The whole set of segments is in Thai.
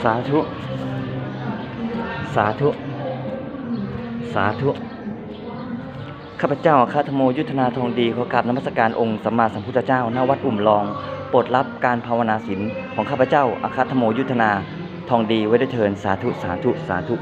สาธุสาธุสาธุข้าพเจ้าอาคาธโมยุทธนาทองดีขอกราบนมัสการองค์สัมมาสัมพุทธเจ้าณวัดอุ่มลองโปรดรับการภาวนาศีลของข้าพเจ้าอาคาธโมยุทธนาทองดีไว้ด้วยเถิดสาธุสาธุสาธุ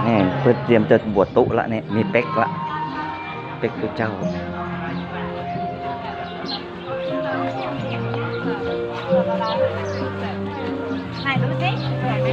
นี่เพื่อเตรียมจะบวชตุละเนี่ยมีเป๊กละเป๊กตัวเจ้าไหนดูสิสวยไหม